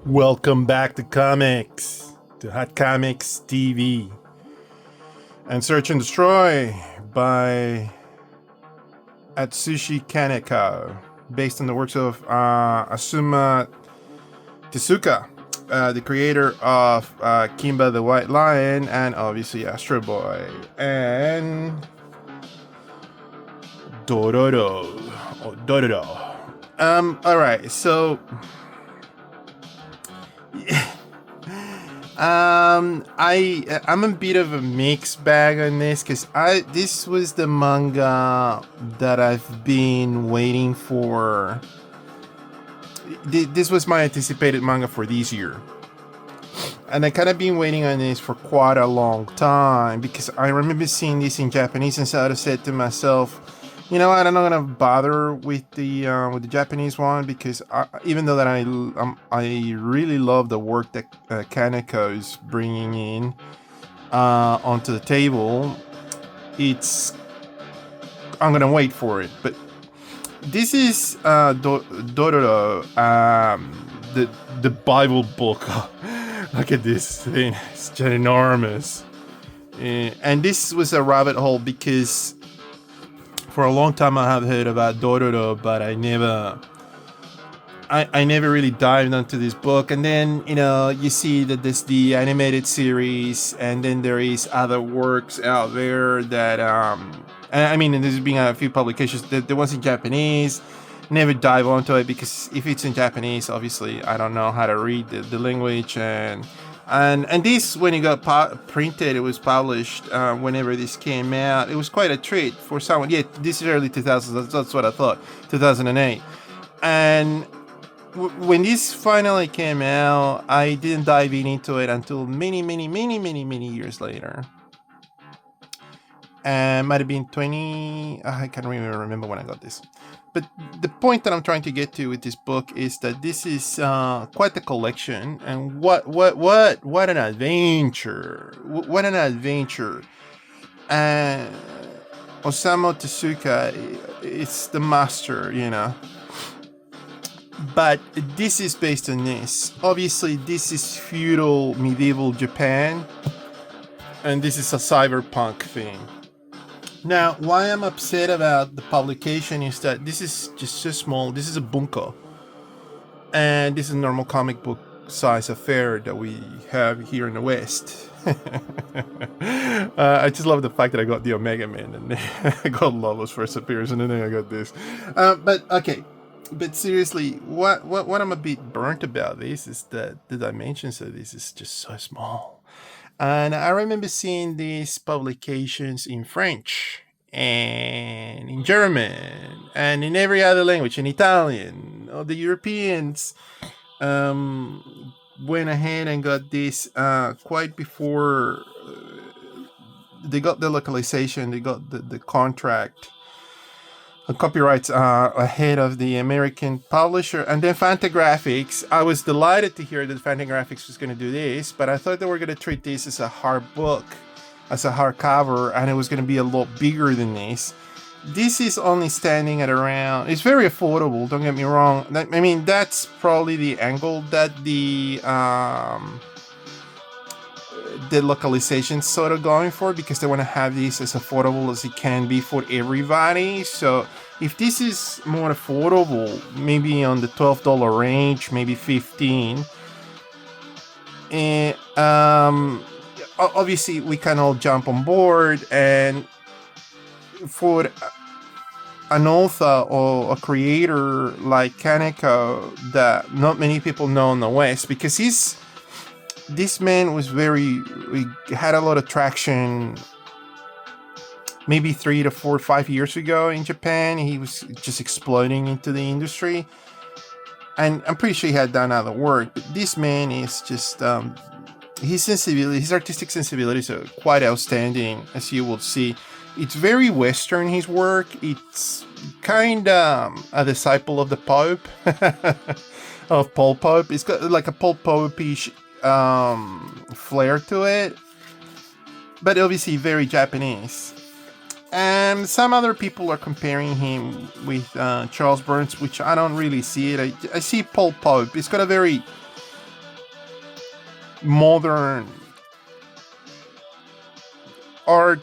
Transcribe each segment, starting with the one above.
Welcome back to comics, to Hot Comics TV, and Search and Destroy by Atsushi Kaneko, based on the works of Osamu Tezuka, the creator of Kimba the White Lion, and obviously Astro Boy, and Doroo. Alright, so I'm a bit of a mixed bag on this because this was the manga that I've been waiting for. This was my anticipated manga for this year, and I kind of been waiting on this for quite a long time because I remember seeing this in Japanese, and so I said to myself, you know what, I'm not gonna bother with the Japanese one because even though that I really love the work that Kaneko is bringing in onto the table, I'm gonna wait for it. But this is Doroo, the Bible book. Look at this thing; it's ginormous, and this was a rabbit hole because for a long time I have heard about Doroo, but I never really dived into this book. And then, you see that there's the animated series, and then there is other works out there that I mean, and there's been a few publications that there was in Japanese. Never dive onto it because if it's in Japanese, obviously I don't know how to read the language, and this, when it got printed, it was published whenever this came out. It was quite a treat for someone. Yeah, this is early 2000s. That's what I thought, 2008. And when this finally came out, I didn't dive into it until many years later. And might have been 20. I can't really remember when I got this. But the point that I'm trying to get to with this book is that this is quite the collection, and what an adventure! What an adventure! Osamu Tezuka, it's the master, But this is based on this. Obviously, this is feudal medieval Japan, and this is a cyberpunk thing. Now, why I'm upset about the publication is that this is just so small. This is a bunko, and this is a normal comic book size affair that we have here in the West. I just love the fact that I got the Omega Man, and I got Lolo's first appearance, and then I got this. But seriously, what I'm a bit burnt about this is that the dimensions of this is just so small. And I remember seeing these publications in French and in German and in every other language, in Italian. The Europeans went ahead and got this quite before they got the localization, they got the contract. Copyrights ahead of the American publisher. And then Fantagraphics, I was delighted to hear that Fantagraphics was going to do this, but I thought they were going to treat this as a hard book, as a hardcover, and it was going to be a lot bigger than this. This is only standing at around, it's very affordable, don't get me wrong. I mean, that's probably the angle that the localization's sort of going for, because they want to have this as affordable as it can be for everybody. So if this is more affordable, maybe on the $12 range, maybe 15, and obviously we can all jump on board. And for an author or a creator like Kaneko that not many people know in the West, because this man was he had a lot of traction maybe 3 to 4 or 5 years ago in Japan. He was just exploding into the industry, and I'm pretty sure he had done other work, but this man is just his artistic sensibilities are quite outstanding, as you will see. It's very Western, his work. It's kind of a disciple of the Pope, of Pol Pope. It's got like a Pol Pope-ish flair to it, but obviously very Japanese. And some other people are comparing him with Charles Burns, which I don't really see it. I see Pol Pope. It's got a very modern art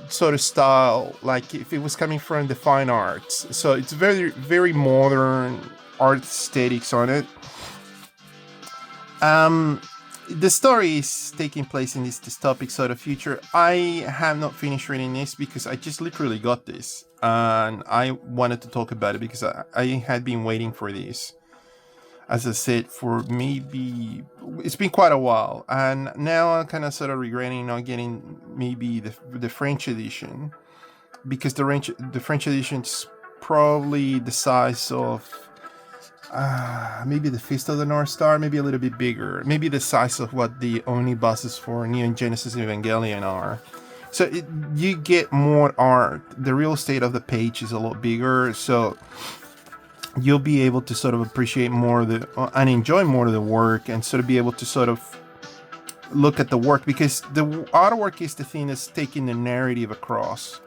sort of style, like if it was coming from the fine arts. So it's very, very modern art aesthetics on it. Um, the story is taking place in this dystopic sort of future. I have not finished reading this because I just literally got this, and I wanted to talk about it because I had been waiting for this. As I said, for maybe it's been quite a while, and now I'm kind of sort of regretting not getting maybe the French edition, because the French edition is probably the size of maybe the Fist of the North Star, maybe a little bit bigger, maybe the size of what the omnibuses for Neon Genesis Evangelion are. So you get more art. The real estate of the page is a lot bigger, so you'll be able to sort of appreciate more of the and enjoy more of the work, and sort of be able to sort of look at the work, because the artwork is the thing that's taking the narrative across.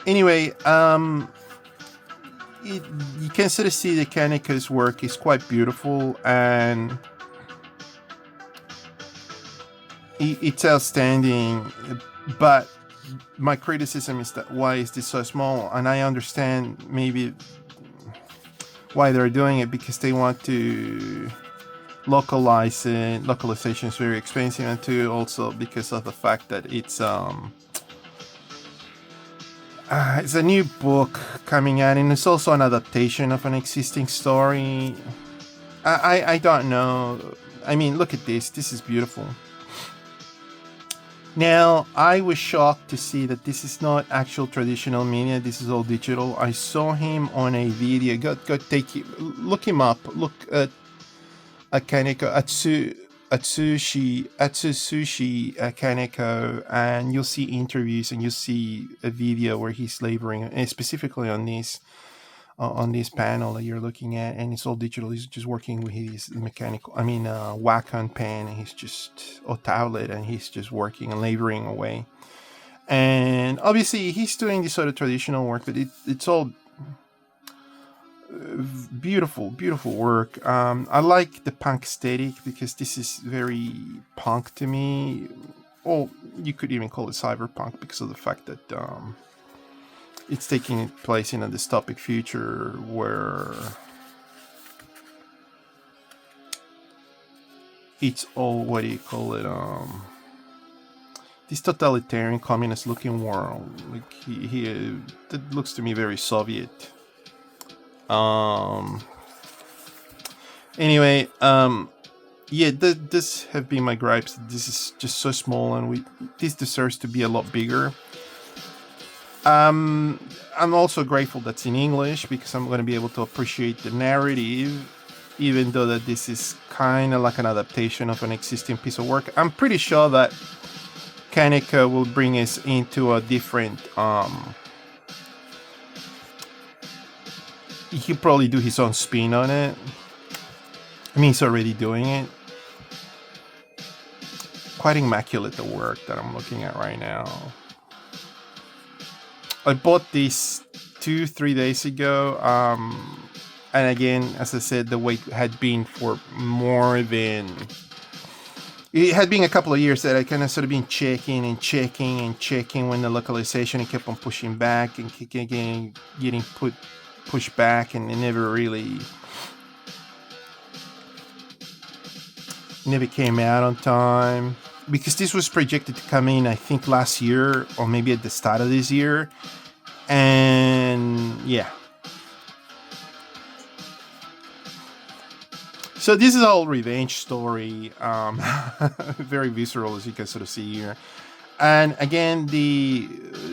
Anyway, you can sort of see that Kaneko's work is quite beautiful, and it's outstanding. But my criticism is that why is this so small? And I understand maybe why they're doing it, because they want to localize it. Localization is very expensive, and too also because of the fact that it's a new book coming out, and it's also an adaptation of an existing story. I don't know. I mean, look at this. This is beautiful. Now, I was shocked to see that this is not actual traditional media. This is all digital. I saw him on a video. Go take it. Look him up. Look at Kaneko Atsushi Kaneko, and you'll see interviews, and you'll see a video where he's laboring, and specifically on this panel that you're looking at, and it's all digital. He's just working with his Wacom pen, and he's just or tablet, and he's just working and laboring away. And obviously, he's doing this sort of traditional work, but it's all beautiful work. I like the punk aesthetic, because this is very punk to me. Or you could even call it cyberpunk, because of the fact that it's taking place in a dystopic future where it's all, what do you call it, this totalitarian communist looking world. Like he that looks to me very Soviet. Anyway, yeah, this have been my gripes. This is just so small, and this deserves to be a lot bigger. I'm also grateful that's in English, because I'm going to be able to appreciate the narrative, even though that this is kind of like an adaptation of an existing piece of work. I'm pretty sure that Kaneko will bring us into a different he'll probably do his own spin on it. I mean, he's already doing it. Quite immaculate, the work that I'm looking at right now. I bought this 2-3 days ago. And again, as I said, the wait had been for more than... It had been a couple of years that I kind of sort of been checking when the localization, and kept on pushing back and getting pushed back, and it never came out on time, because this was projected to come in, I think, last year, or maybe at the start of this year. And yeah, so this is all revenge story, very visceral, as you can sort of see here. And again, the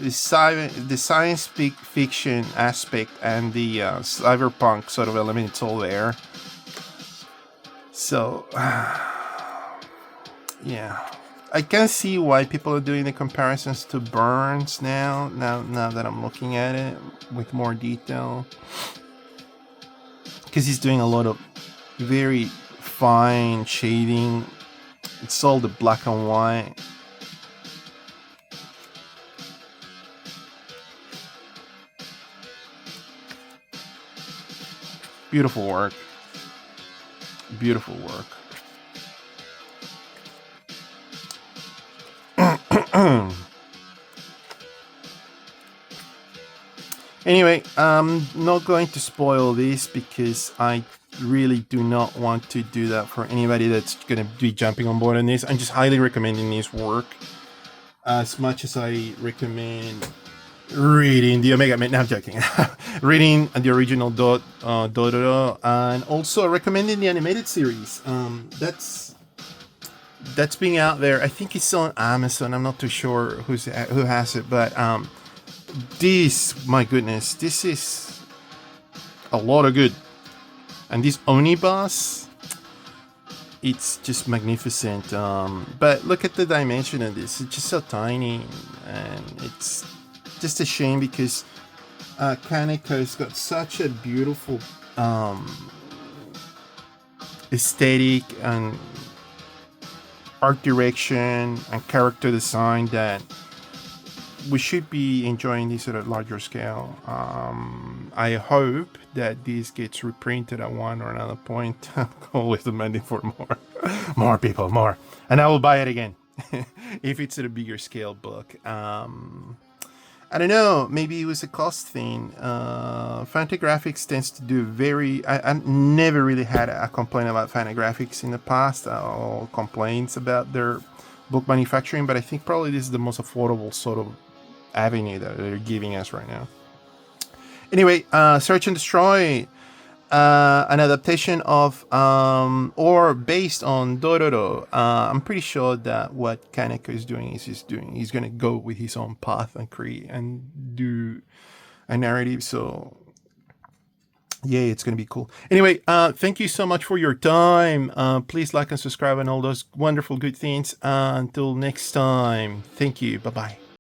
science fiction aspect and the cyberpunk sort of element, it's all there. So yeah, I can see why people are doing the comparisons to Burns now that I'm looking at it with more detail, because he's doing a lot of very fine shading. It's all the black and white. Beautiful work. Beautiful work. Anyway, I'm not going to spoil this because I really do not want to do that for anybody that's going to be jumping on board on this. I'm just highly recommending this work as much as I recommend reading the Omega Man. No, I'm joking. Reading the original Doroo, and also recommending the animated series. That's being out there. I think it's on Amazon. I'm not too sure who has it, but this, my goodness, this is a lot of good. And this Onibus, it's just magnificent. But look at the dimension of this. It's just so tiny, and it's just a shame because Kaneko's got such a beautiful aesthetic and art direction and character design that we should be enjoying this at a larger scale. I hope that this gets reprinted at one or another point. Always demanding for more people, more, and I will buy it again if it's at a bigger scale book. I don't know, maybe it was a cost thing. Fantagraphics tends to do I never really had a complaint about Fantagraphics in the past, or complaints about their book manufacturing, but I think probably this is the most affordable sort of avenue that they're giving us right now. Anyway, Search and Destroy, an adaptation of or based on Dororo. I'm pretty sure that what Kaneko is doing is he's gonna go with his own path and create and do a narrative. So yeah, it's gonna be cool. Anyway, thank you so much for your time. Please like and subscribe and all those wonderful good things. Until next time, thank you. Bye bye.